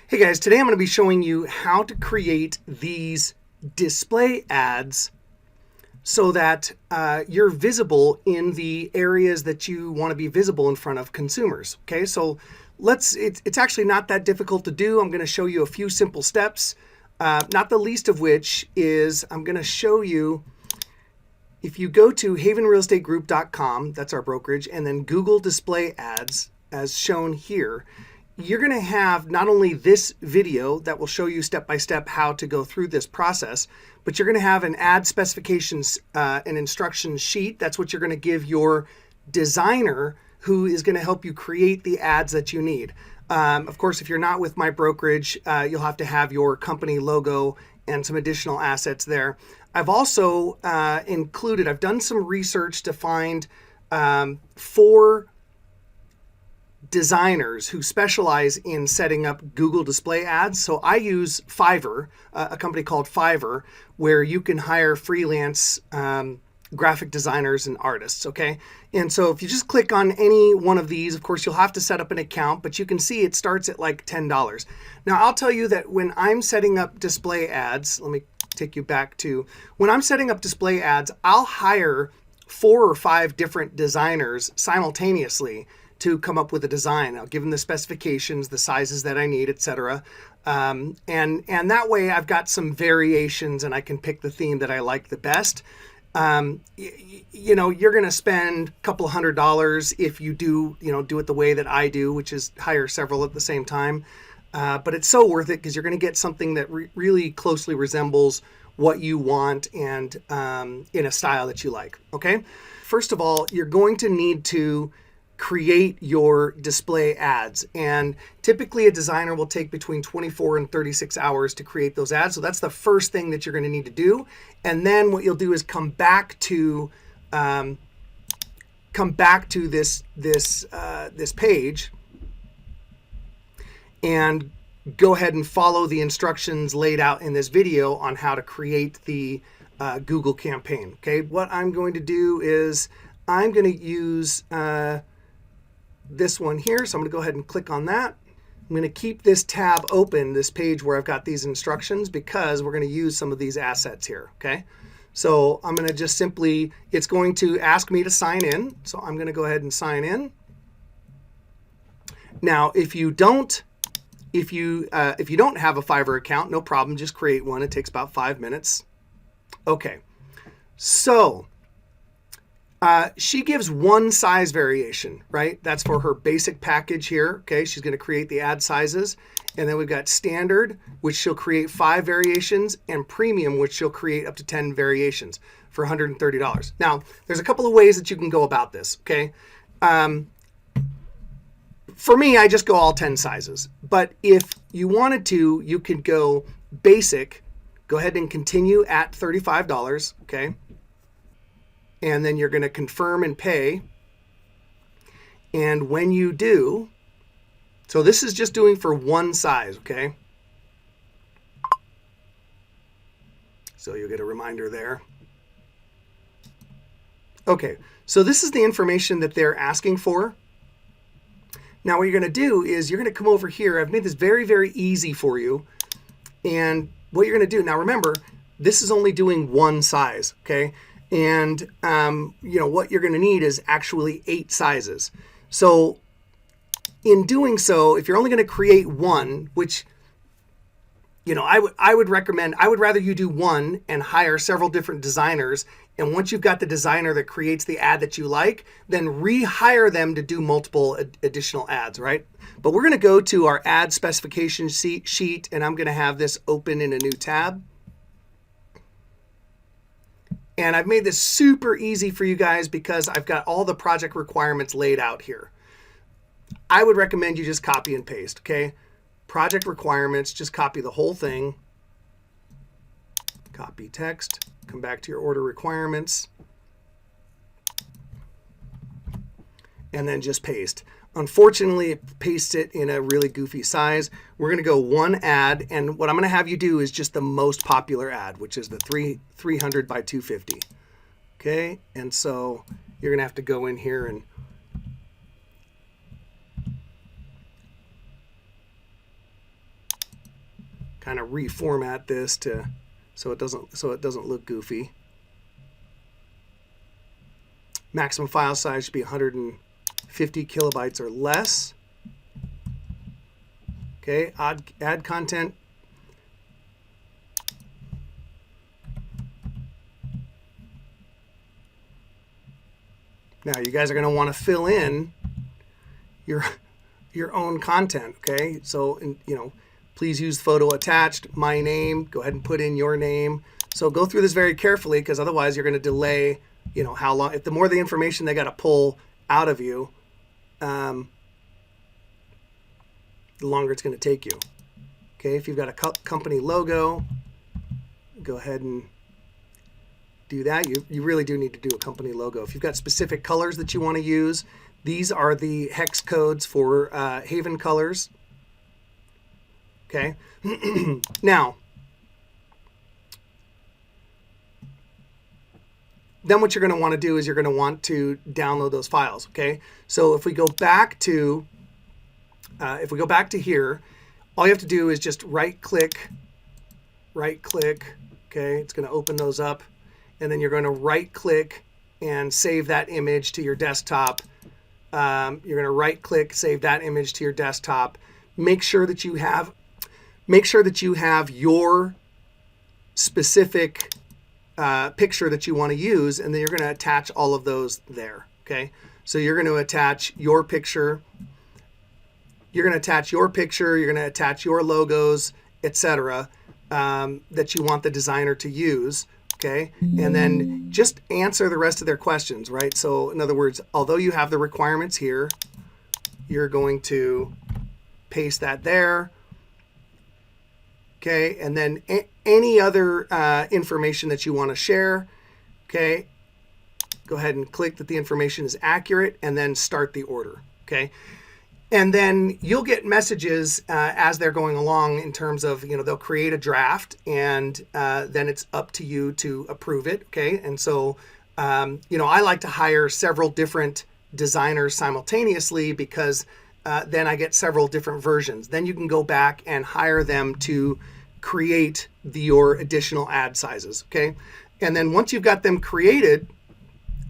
Hey guys, today I'm going to be showing you how to create these display ads so that you're visible in the areas that you want to be visible in front of consumers. Okay, so it's actually not that difficult to do. I'm going to show you a few simple steps, not the least of which is I'm going to show you, if you go to havenrealestategroup.com, that's our brokerage, and then Google display ads as shown here, you're going to have not only this video that will show you step-by-step how to go through this process, but you're going to have an ad specifications and instructions sheet. That's what you're going to give your designer, who is going to help you create the ads that you need. Of course, if you're not with my brokerage, you'll have to have your company logo and some additional assets there. I've also I've done some research to find 4 designers who specialize in setting up Google display ads. So I use Fiverr, a company called Fiverr, where you can hire freelance graphic designers and artists, okay? And so if you just click on any one of these, of course, you'll have to set up an account, but you can see it starts at like $10. Now, I'll tell you that when I'm setting up display ads, let me take you back to, when I'm setting up display ads, I'll hire 4 or 5 different designers simultaneously to come up with a design. I'll give them the specifications, the sizes that I need, etc. And that way I've got some variations and I can pick the theme that I like the best. You know, you're going to spend a couple $100 if you do it the way that I do, which is hire several at the same time. But it's so worth it because you're going to get something that really closely resembles what you want and in a style that you like. Okay. First of all, you're going to need to create your display ads, and typically a designer will take between 24 and 36 hours to create those ads. So that's the first thing that you're going to need to do. And then what you'll do is come back to this page and go ahead and follow the instructions laid out in this video on how to create the Google campaign. Okay, what I'm going to do is I'm going to use this one here. So I'm going to go ahead and click on that. I'm going to keep this tab open, this page where I've got these instructions, because we're going to use some of these assets here. Okay, so I'm going to just simply, it's going to ask me to sign in. So I'm going to go ahead and sign in. Now, if you don't have a Fiverr account, no problem, just create one. It takes about 5 minutes. Okay, so she gives one size variation, right? That's for her basic package here. Okay, she's going to create the ad sizes. And then we've got standard, which she'll create 5 variations, and premium, which she'll create up to 10 variations for $130. Now, there's a couple of ways that you can go about this, okay? For me, I just go all 10 sizes. But if you wanted to, you could go basic, go ahead and continue at $35, okay? And then you're going to confirm and pay. And when you do, so this is just doing for one size, okay? So you'll get a reminder there. Okay, so this is the information that they're asking for. Now what you're going to do is you're going to come over here. I've made this very, very easy for you. And what you're going to do, now remember, this is only doing one size, okay? And what you're going to need is actually 8 sizes. So in doing so, if you're only going to create one, which I would recommend, I would rather you do one and hire several different designers. And once you've got the designer that creates the ad that you like, then rehire them to do multiple additional ads, right? But we're going to go to our ad specification sheet, and I'm going to have this open in a new tab. And I've made this super easy for you guys because I've got all the project requirements laid out here. I would recommend you just copy and paste, okay? Project requirements, just copy the whole thing. Copy text, come back to your order requirements, and then just paste. Unfortunately, it pastes it in a really goofy size. We're going to go one ad, and what I'm going to have you do is just the most popular ad, which is the 300 by 250. Okay, and so you're going to have to go in here and kind of reformat this so it doesn't look goofy. Maximum file size should be 150 kilobytes or less. Okay, add content. Now you guys are going to want to fill in your own content. Okay, so please use photo attached, my name. Go ahead and put in your name. So go through this very carefully, because otherwise you're going to delay. How long? If the more the information they got to pull out of you, the longer it's going to take you. Okay, if you've got a company logo, go ahead and do that. You really do need to do a company logo. If you've got specific colors that you want to use, these are the hex codes for Haven colors. Okay, now, then what you're going to want to do is you're going to want to download those files. Okay, so if we go back to here, all you have to do is just right click. Okay, it's going to open those up, and then you're going to right click and save that image to your desktop. You're going to right click, save that image to your desktop. Make sure that you have your specific picture that you want to use, and then you're going to attach all of those there. Okay, so you're going to attach your picture. You're going to attach your picture. You're going to attach your logos, etc. That you want the designer to use. Okay, and then just answer the rest of their questions, right? So in other words, although you have the requirements here, you're going to paste that there. Okay, and then any other information that you want to share, okay, go ahead and click that the information is accurate, and then start the order. Okay, and then you'll get messages as they're going along in terms of, they'll create a draft, and then it's up to you to approve it. Okay, and so I like to hire several different designers simultaneously, because then I get several different versions. Then you can go back and hire them to create your additional ad sizes. Okay, and then once you've got them created,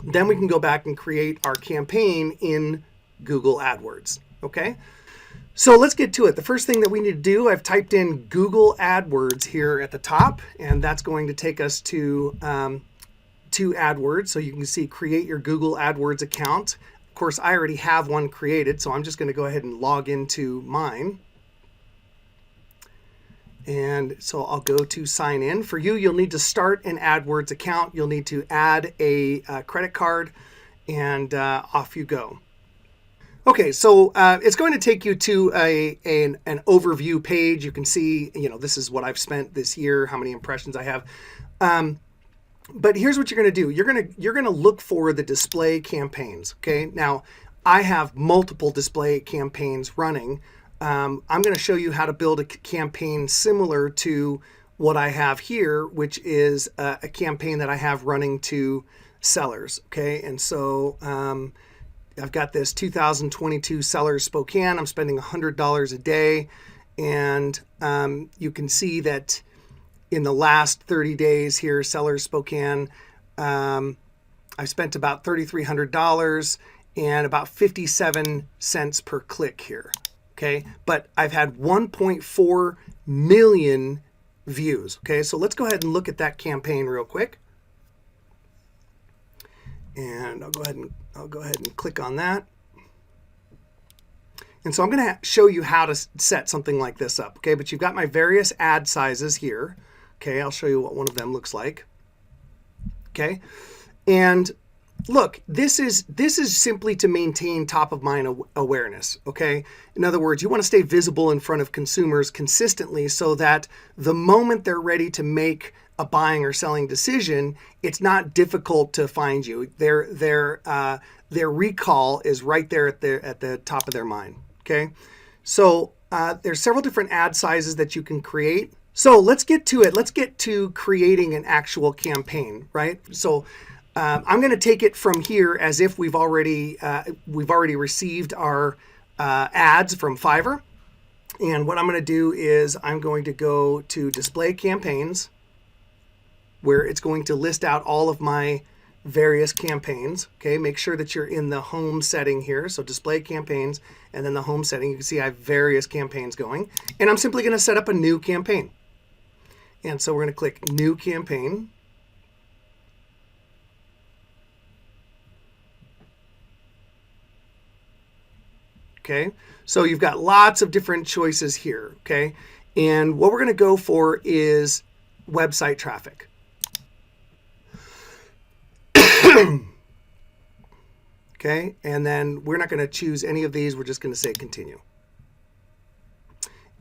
then we can go back and create our campaign in Google AdWords. Okay, so let's get to it. The first thing that we need to do, I've typed in Google AdWords here at the top, and that's going to take us to AdWords. So you can see create your Google AdWords account. Of course, I already have one created, so I'm just going to go ahead and log into mine. And so I'll go to sign in. For you, you'll need to start an AdWords account. You'll need to add a credit card, and off you go. Okay, so it's going to take you to an overview page. You can see, this is what I've spent this year, how many impressions I have. But here's what you're going to do. You're going to look for the display campaigns. Okay, now I have multiple display campaigns running. I'm going to show you how to build a campaign similar to what I have here, which is a campaign that I have running to sellers. Okay, and so I've got this 2022 Sellers Spokane. I'm spending $100 a day, and you can see that in the last 30 days here, Sellers Spokane, I spent about $3,300 and about 57 cents per click here. Okay, but I've had 1.4 million views. Okay, so let's go ahead and look at that campaign real quick. And I'll go ahead and click on that. And so I'm going to show you how to set something like this up. Okay, but you've got my various ad sizes here. Okay, I'll show you what one of them looks like. Okay, and look, this is simply to maintain top of mind awareness. Okay, in other words, you want to stay visible in front of consumers consistently, so that the moment they're ready to make a buying or selling decision, it's not difficult to find you. Their recall is right there at the top of their mind. Okay, so there's several different ad sizes that you can create. So let's get to it. Let's get to creating an actual campaign, right? So I'm going to take it from here as if we've already received our ads from Fiverr. And what I'm going to do is I'm going to go to display campaigns, where it's going to list out all of my various campaigns. Okay, make sure that you're in the home setting here. So display campaigns, and then the home setting, you can see I have various campaigns going. And I'm simply going to set up a new campaign. And so we're going to click new campaign. Okay, so you've got lots of different choices here. Okay, and what we're going to go for is website traffic. Okay, and then we're not going to choose any of these. We're just going to say continue.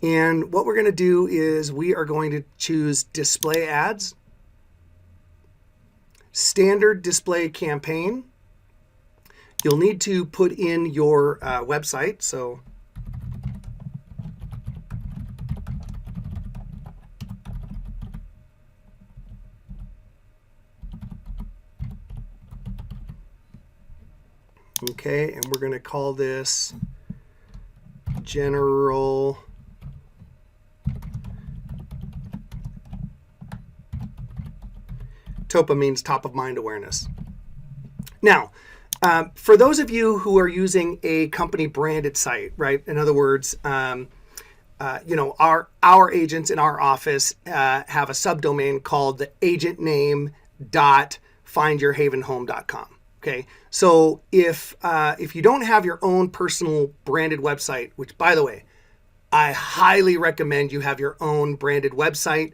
And what we're going to do is we are going to choose display ads, standard display campaign. You'll need to put in your website. So okay, and we're going to call this general TOPA means top of mind awareness. Now, for those of you who are using a company branded site, right? In other words, you know, our agents in our office have a subdomain called the agentname.findyourhavenhome.com. Okay, so if you don't have your own personal branded website, which by the way, I highly recommend you have your own branded website,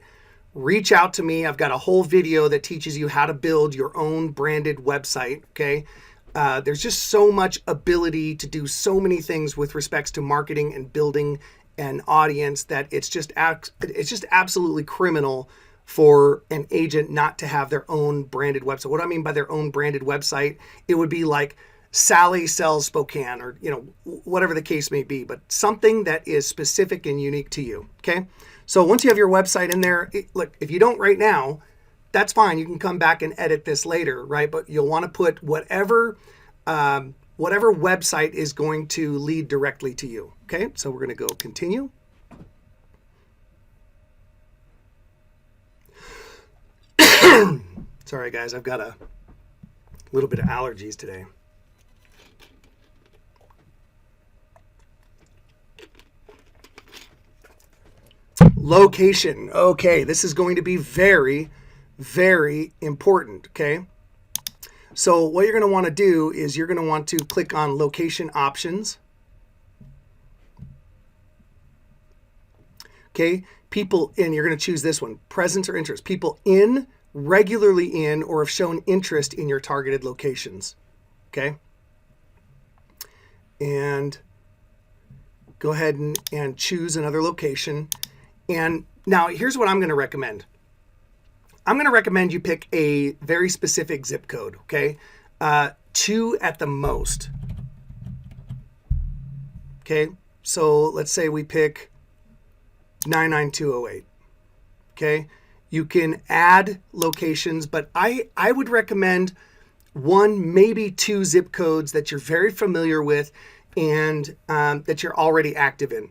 reach out to me. I've got a whole video that teaches you how to build your own branded website. Okay, there's just so much ability to do so many things with respects to marketing and building an audience that it's just absolutely criminal for an agent not to have their own branded website. What do I mean by their own branded website? It would be like Sally Sells Spokane, or you know, whatever the case may be, but something that is specific and unique to you. Okay, so once you have your website in there, look, if you don't right now, that's fine. You can come back and edit this later, right? But you'll want to put whatever website is going to lead directly to you. Okay, so we're going to go continue. Sorry guys, I've got a little bit of allergies today. Location. Okay, this is going to be very, very important. Okay, so what you're going to want to do is you're going to want to click on location options. Okay, people, and you're going to choose this one, presence or interest. People regularly in, or have shown interest in your targeted locations. Okay, and go ahead and choose another location. And now here's what I'm going to recommend. I'm going to recommend you pick a very specific zip code. Okay, 2 at the most. Okay, so let's say we pick 99208. Okay, you can add locations, but I would recommend 1, maybe 2 zip codes that you're very familiar with and that you're already active in.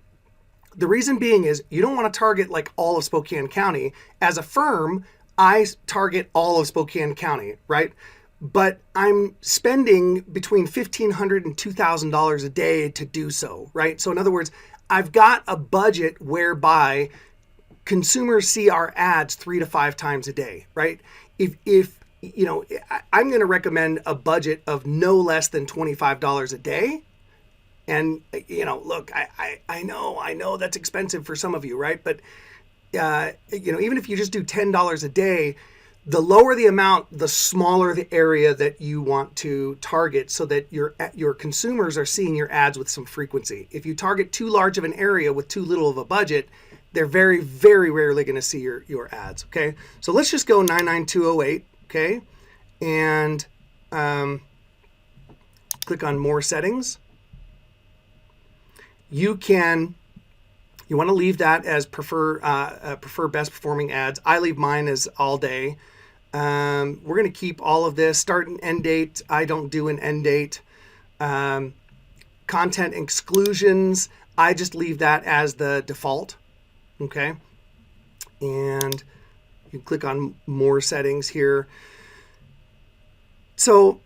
The reason being is you don't want to target like all of Spokane County. As a firm, I target all of Spokane County, right? But I'm spending between $1,500 and $2,000 a day to do so, right? So in other words, I've got a budget whereby consumers see our ads 3 to 5 times a day, right? If you know, I'm going to recommend a budget of no less than $25 a day. And, you know, look, I know that's expensive for some of you, right? But, you know, even if you just do $10 a day, the lower the amount, the smaller the area that you want to target so that your consumers are seeing your ads with some frequency. If you target too large of an area with too little of a budget, they're very, very rarely going to see your ads, okay? So let's just go 99208, okay? And click on More Settings. You want to leave that as prefer best performing ads. I leave mine as all day. We're going to keep all of this. Start and end date. I don't do an end date. Content exclusions. I just leave that as the default. Okay. And you click on more settings here. So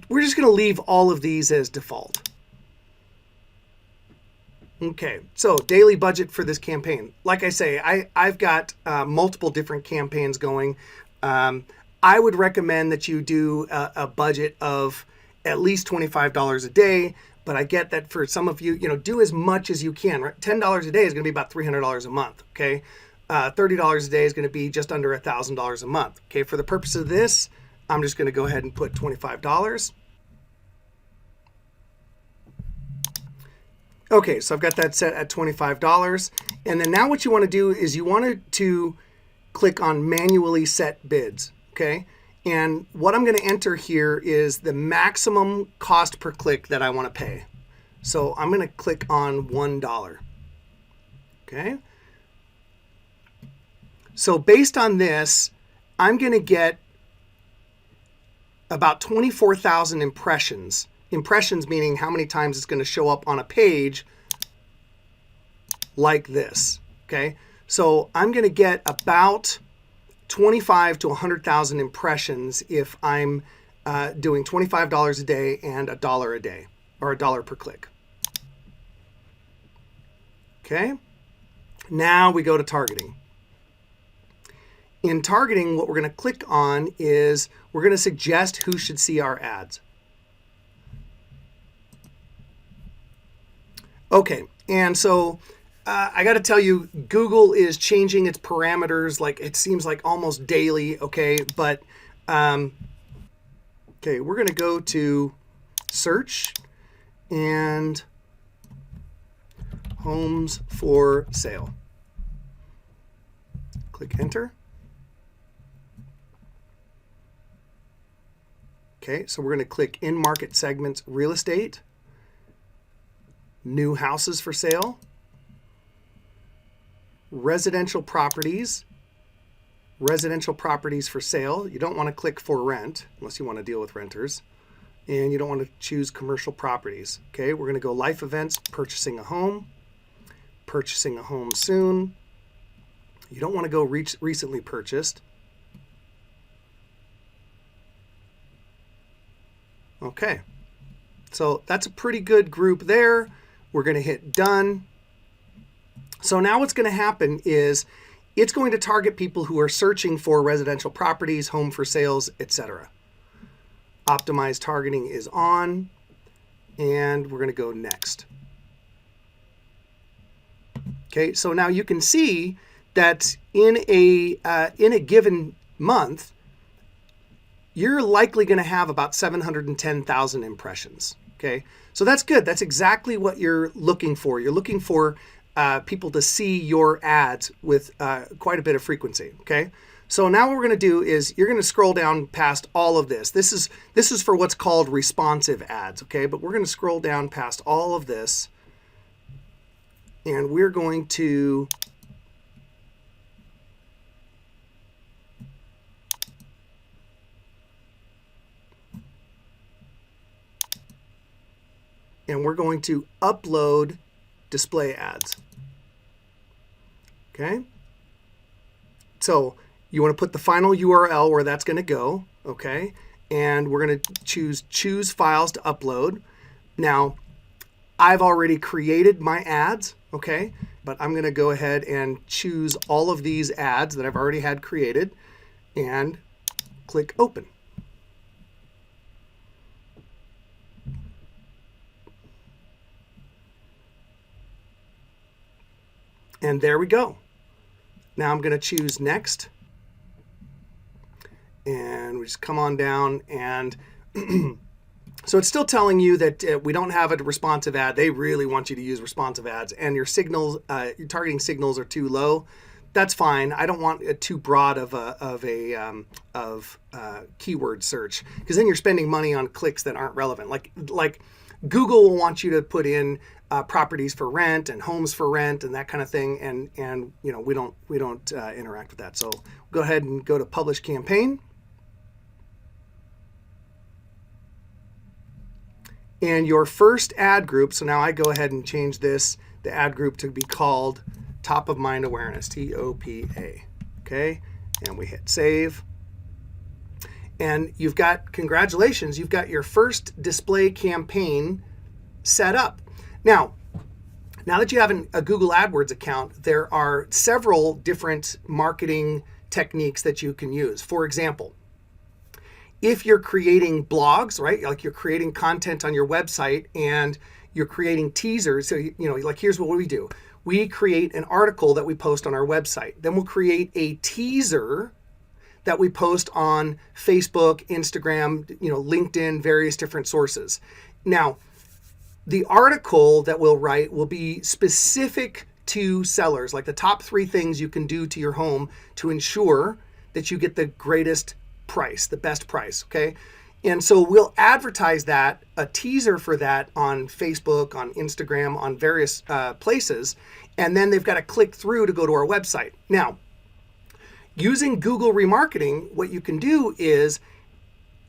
we're just going to leave all of these as default. Okay, so daily budget for this campaign. Like I say, I've got multiple different campaigns going. I would recommend that you do a budget of at least $25 a day, but I get that for some of you, do as much as you can. Right? $10 a day is going to be about $300 a month, okay? $30 a day is going to be just under $1,000 a month. Okay, for the purpose of this, I'm just going to go ahead and put $25. Okay, so I've got that set at $25. And then now what you want to do is you want to click on manually set bids, okay? And what I'm going to enter here is the maximum cost per click that I want to pay. So I'm going to click on $1, okay? So based on this, I'm going to get about 24,000 impressions. Impressions meaning how many times it's going to show up on a page like this, okay? So I'm going to get about 25 to 100,000 impressions if I'm doing $25 a day and $1 a day, or $1 per click. Okay, now we go to targeting. In targeting, what we're going to click on is we're going to suggest who should see our ads. Okay, and so I got to tell you, Google is changing its parameters, like it seems like almost daily, okay? But, okay, we're going to go to search and homes for sale. Click enter. Okay, so we're going to click in market segments, real estate, new houses for sale, residential properties for sale. You don't want to click for rent unless you want to deal with renters. And you don't want to choose commercial properties. Okay, we're going to go life events, purchasing a home soon. You don't want to go recently purchased. Okay, so that's a pretty good group there. We're going to hit done. So now what's going to happen is it's going to target people who are searching for residential properties, home for sales, etc. Optimized targeting is on, and we're going to go next. Okay, so now you can see that in a given month, you're likely going to have about 710,000 impressions. Okay, so that's good. That's exactly what you're looking for. You're looking for people to see your ads with quite a bit of frequency. Okay, so now what we're going to do is you're going to scroll down past all of this. This is for what's called responsive ads. Okay, but we're going to scroll down past all of this, and we're going to upload display ads. Okay, so you want to put the final URL where that's going to go. Okay, and we're going to choose files to upload. Now, I've already created my ads. Okay, but I'm going to go ahead and choose all of these ads that I've already had created and click open. And there we go. Now I'm going to choose next. And we just come on down, and so it's still telling you that we don't have a responsive ad. They really want you to use responsive ads, and your signals, your targeting signals are too low. That's fine. I don't want it too broad of keyword search, because then you're spending money on clicks that aren't relevant. Like Google will want you to put in properties for rent and homes for rent and that kind of thing, and we don't interact with that. So go ahead and go to publish campaign. And your first ad group, so now I go ahead and change this. the ad group to be called Top of Mind Awareness, TOPA. Okay, and we hit save. And you've got, congratulations, you've got your first display campaign set up. Now that you have a Google AdWords account, there are several different marketing techniques that you can use. For example, if you're creating blogs, right, like you're creating content on your website and you're creating teasers, so like here's what we do. We create an article that we post on our website. Then we'll create a teaser that we post on Facebook, Instagram, LinkedIn, various different sources. Now, the article that we'll write will be specific to sellers, like the top 3 things you can do to your home to ensure that you get the greatest price, the best price, okay? And so we'll advertise that, a teaser for that on Facebook, on Instagram, on various places, and then they've got to click through to go to our website. Now, using Google remarketing, what you can do is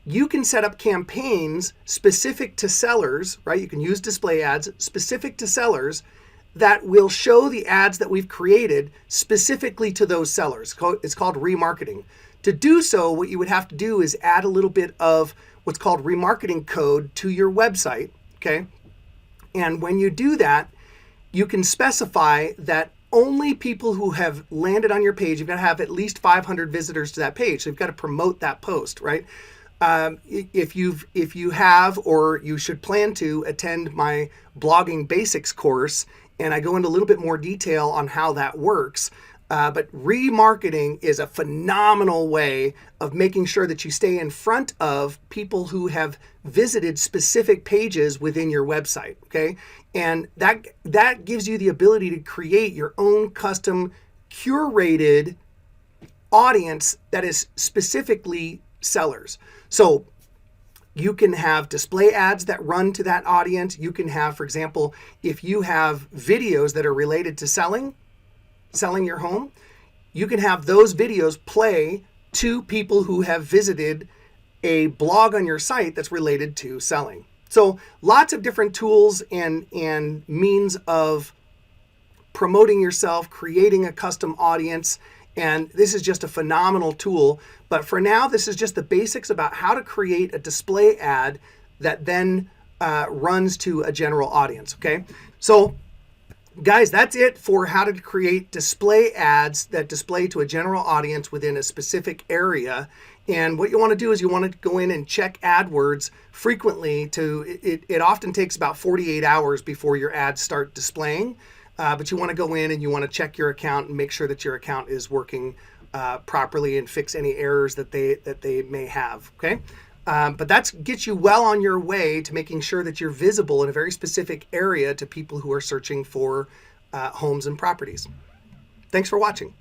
you can set up campaigns specific to sellers, right? You can use display ads specific to sellers that will show the ads that we've created specifically to those sellers. It's called remarketing. To do so, what you would have to do is add a little bit of what's called remarketing code to your website, okay? And when you do that, you can specify that only people who have landed on your page, you've got to have at least 500 visitors to that page. So you've got to promote that post, right? If you have, or you should plan to attend my blogging basics course, and I go into a little bit more detail on how that works. But remarketing is a phenomenal way of making sure that you stay in front of people who have visited specific pages within your website, okay? And that gives you the ability to create your own custom curated audience that is specifically sellers. So you can have display ads that run to that audience. You can have, for example, if you have videos that are related to selling your home, you can have those videos play to people who have visited a blog on your site that's related to selling. So lots of different tools and means of promoting yourself, creating a custom audience, and this is just a phenomenal tool. But for now, this is just the basics about how to create a display ad that then runs to a general audience, okay? So guys, that's it for how to create display ads that display to a general audience within a specific area. And what you want to do is you want to go in and check AdWords frequently. It often takes about 48 hours before your ads start displaying. But you want to go in and you want to check your account and make sure that your account is working properly and fix any errors that they may have, okay? But that gets you well on your way to making sure that you're visible in a very specific area to people who are searching for homes and properties. Thanks for watching.